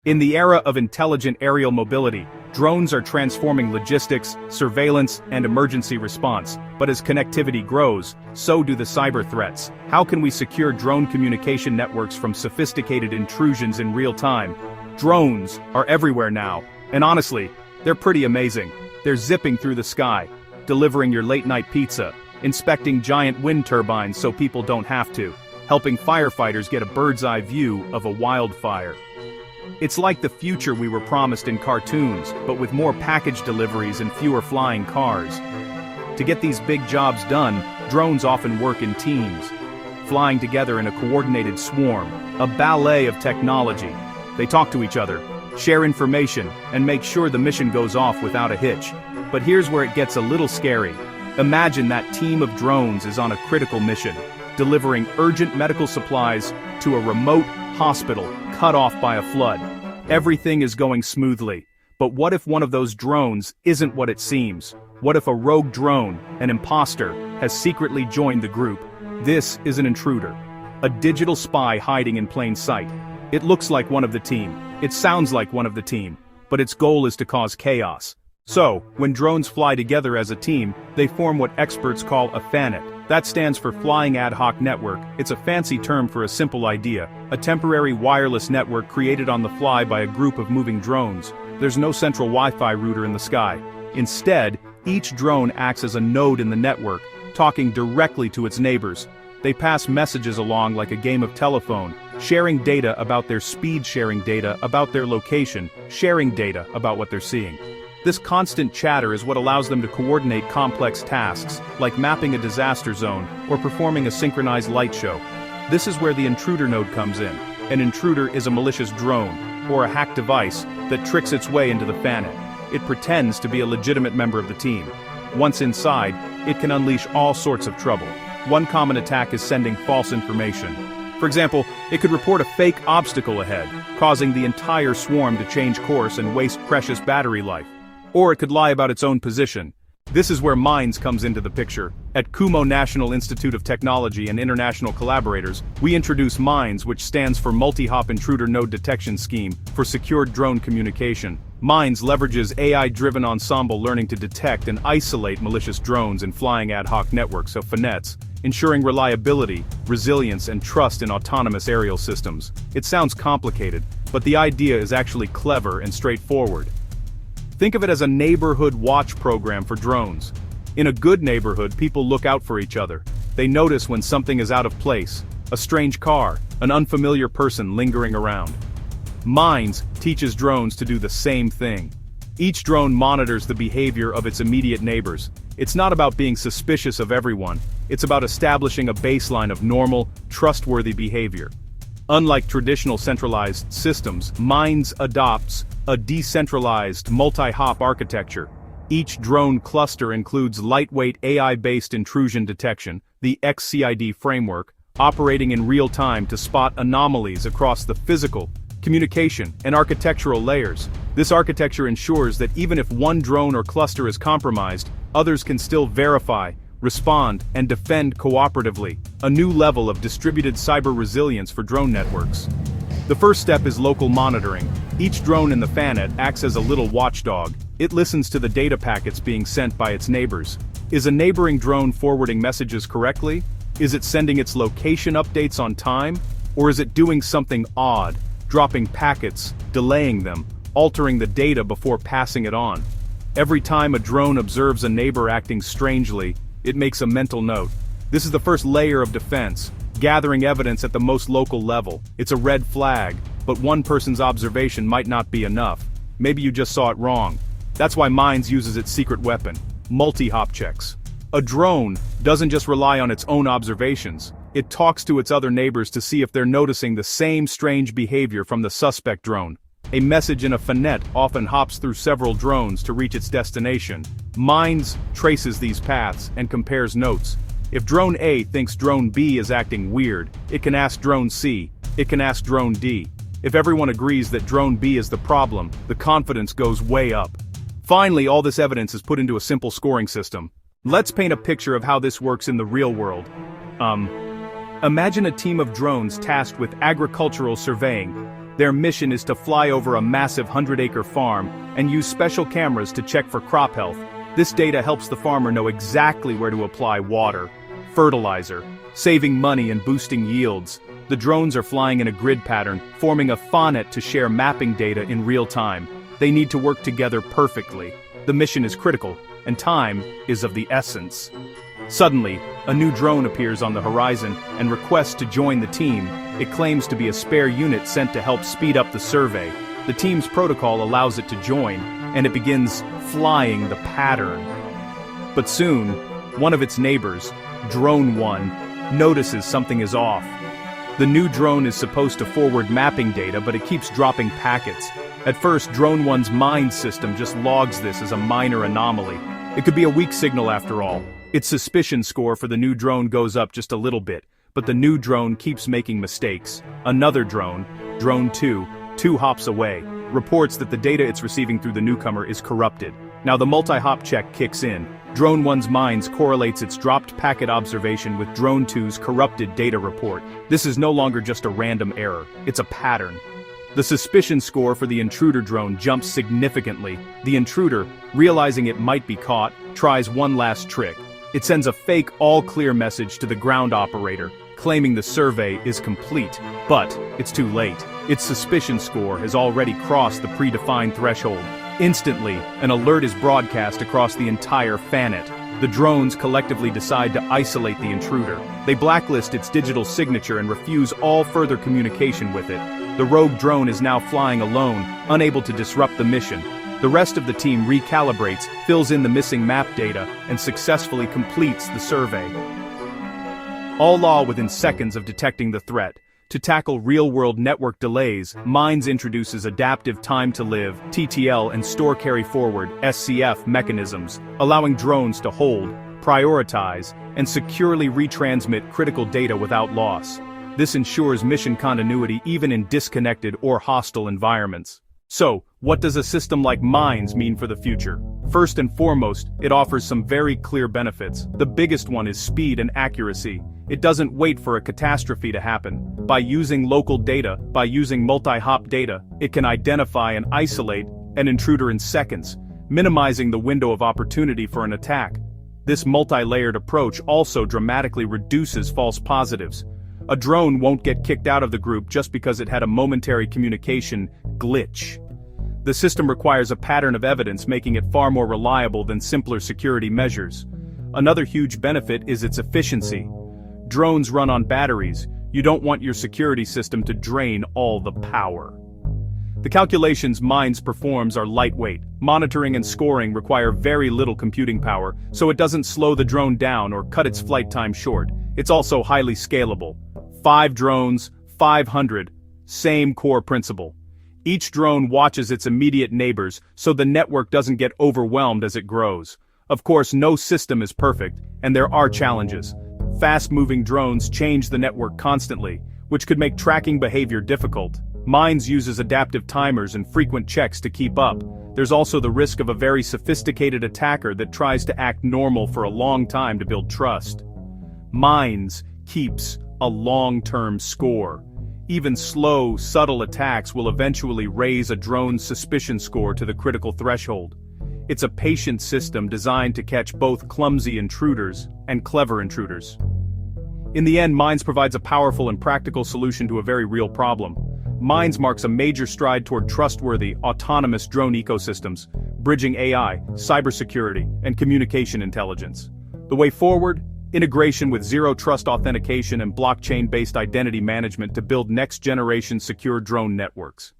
In the era of intelligent aerial mobility, drones are transforming logistics, surveillance, and emergency response. But as connectivity grows, so do the cyber threats. How can we secure drone communication networks from sophisticated intrusions in real time? Drones are everywhere now, and honestly, they're pretty amazing. They're zipping through the sky, delivering your late-night pizza, inspecting giant wind turbines so people don't have to, helping firefighters get a bird's-eye view of a wildfire. It's like the future we were promised in cartoons, but with more package deliveries and fewer flying cars. To get these big jobs done, drones often work in teams, flying together in a coordinated swarm, a ballet of technology. They talk to each other, share information, and make sure the mission goes off without a hitch. But here's where it gets a little scary. Imagine that team of drones is on a critical mission, delivering urgent medical supplies to a remote hospital cut off by a flood. Everything is going smoothly. But what if one of those drones isn't what it seems? What if a rogue drone, an imposter, has secretly joined the group? This is an intruder, a digital spy hiding in plain sight. It looks like one of the team. It sounds like one of the team. But its goal is to cause chaos. So, when drones fly together as a team, they form what experts call a FANET. That stands for Flying Ad Hoc Network. It's a fancy term for a simple idea, a temporary wireless network created on the fly by a group of moving drones. There's no central Wi-Fi router in the sky. Instead, each drone acts as a node in the network, talking directly to its neighbors. They pass messages along like a game of telephone, sharing data about their speed, sharing data about their location, sharing data about what they're seeing. This constant chatter is what allows them to coordinate complex tasks, like mapping a disaster zone or performing a synchronized light show. This is where the intruder node comes in. An intruder is a malicious drone, or a hacked device, that tricks its way into the FANET. It pretends to be a legitimate member of the team. Once inside, it can unleash all sorts of trouble. One common attack is sending false information. For example, it could report a fake obstacle ahead, causing the entire swarm to change course and waste precious battery life. Or it could lie about its own position. This is where MINDS comes into the picture. At Kumo National Institute of Technology and international collaborators, we introduce MINDS, which stands for Multihop Intruder Node Detection Scheme, for secured drone communication. MINDS leverages AI-driven ensemble learning to detect and isolate malicious drones in flying ad hoc networks of FANETs, ensuring reliability, resilience, and trust in autonomous aerial systems. It sounds complicated, but the idea is actually clever and straightforward. Think of it as a neighborhood watch program for drones. In a good neighborhood, people look out for each other. They notice when something is out of place, a strange car, an unfamiliar person lingering around. MINDS teaches drones to do the same thing. Each drone monitors the behavior of its immediate neighbors. It's not about being suspicious of everyone. It's about establishing a baseline of normal, trustworthy behavior. Unlike traditional centralized systems, MINDS adopts a decentralized, multi-hop architecture. Each drone cluster includes lightweight AI-based intrusion detection, the XCID framework, operating in real time to spot anomalies across the physical, communication, and architectural layers. This architecture ensures that even if one drone or cluster is compromised, others can still verify, respond, and defend cooperatively, a new level of distributed cyber resilience for drone networks. The first step is local monitoring. Each drone in the FANET acts as a little watchdog. It listens to the data packets being sent by its neighbors. Is a neighboring drone forwarding messages correctly? Is it sending its location updates on time? Or is it doing something odd, dropping packets, delaying them, altering the data before passing it on? Every time a drone observes a neighbor acting strangely, it makes a mental note. This is the first layer of defense, gathering evidence at the most local level. It's a red flag, but one person's observation might not be enough. Maybe you just saw it wrong. That's why MINDS uses its secret weapon, multi-hop checks. A drone doesn't just rely on its own observations. It talks to its other neighbors to see if they're noticing the same strange behavior from the suspect drone. A message in a FANET often hops through several drones to reach its destination. MINDS traces these paths and compares notes. If drone A thinks drone B is acting weird, it can ask drone C, it can ask drone D. If everyone agrees that drone B is the problem, the confidence goes way up. Finally, all this evidence is put into a simple scoring system. Let's paint a picture of how this works in the real world. Imagine a team of drones tasked with agricultural surveying. Their mission is to fly over a massive 100-acre farm and use special cameras to check for crop health. This data helps the farmer know exactly where to apply water, fertilizer, saving money and boosting yields. The drones are flying in a grid pattern, forming a FANET to share mapping data in real time. They need to work together perfectly. The mission is critical, and time is of the essence. Suddenly, a new drone appears on the horizon and requests to join the team. It claims to be a spare unit sent to help speed up the survey. The team's protocol allows it to join, and it begins flying the pattern. But soon, one of its neighbors, Drone 1, notices something is off. The new drone is supposed to forward mapping data, but it keeps dropping packets. At first, Drone 1's mind system just logs this as a minor anomaly. It could be a weak signal after all. Its suspicion score for the new drone goes up just a little bit, but the new drone keeps making mistakes. Another drone, Drone 2 hops away, reports that the data it's receiving through the newcomer is corrupted. Now the multi-hop check kicks in. Drone 1's mind correlates its dropped packet observation with Drone 2's corrupted data report. This is no longer just a random error, it's a pattern. The suspicion score for the Intruder drone jumps significantly. The Intruder, realizing it might be caught, tries one last trick. It sends a fake all-clear message to the ground operator, claiming the survey is complete. But it's too late. Its suspicion score has already crossed the predefined threshold. Instantly, an alert is broadcast across the entire FANET. The drones collectively decide to isolate the Intruder. They blacklist its digital signature and refuse all further communication with it. The rogue drone is now flying alone, unable to disrupt the mission. The rest of the team recalibrates, fills in the missing map data, and successfully completes the survey. All within seconds of detecting the threat. To tackle real-world network delays, Minds introduces adaptive time-to-live (TTL) and store-carry-forward (SCF) mechanisms, allowing drones to hold, prioritize, and securely retransmit critical data without loss. This ensures mission continuity even in disconnected or hostile environments. So, what does a system like Minds mean for the future? First and foremost, it offers some very clear benefits. The biggest one is speed and accuracy. It doesn't wait for a catastrophe to happen. By using local data, by using multi-hop data, it can identify and isolate an intruder in seconds, minimizing the window of opportunity for an attack. This multi-layered approach also dramatically reduces false positives. A drone won't get kicked out of the group just because it had a momentary communication glitch. The system requires a pattern of evidence, making it far more reliable than simpler security measures. Another huge benefit is its efficiency. Drones run on batteries. You don't want your security system to drain all the power. The calculations Minds performs are lightweight. Monitoring and scoring require very little computing power, so it doesn't slow the drone down or cut its flight time short. It's also highly scalable. 5 drones, 500, same core principle. Each drone watches its immediate neighbors, so the network doesn't get overwhelmed as it grows. Of course, no system is perfect, and there are challenges. Fast-moving drones change the network constantly, which could make tracking behavior difficult. Minds uses adaptive timers and frequent checks to keep up. There's also the risk of a very sophisticated attacker that tries to act normal for a long time to build trust. Minds keeps a long-term score. Even slow, subtle attacks will eventually raise a drone's suspicion score to the critical threshold. It's a patient system designed to catch both clumsy intruders and clever intruders. In the end, Minds provides a powerful and practical solution to a very real problem. Minds marks a major stride toward trustworthy, autonomous drone ecosystems, bridging AI, cybersecurity, and communication intelligence. The way forward? Integration with zero-trust authentication and blockchain-based identity management to build next-generation secure drone networks.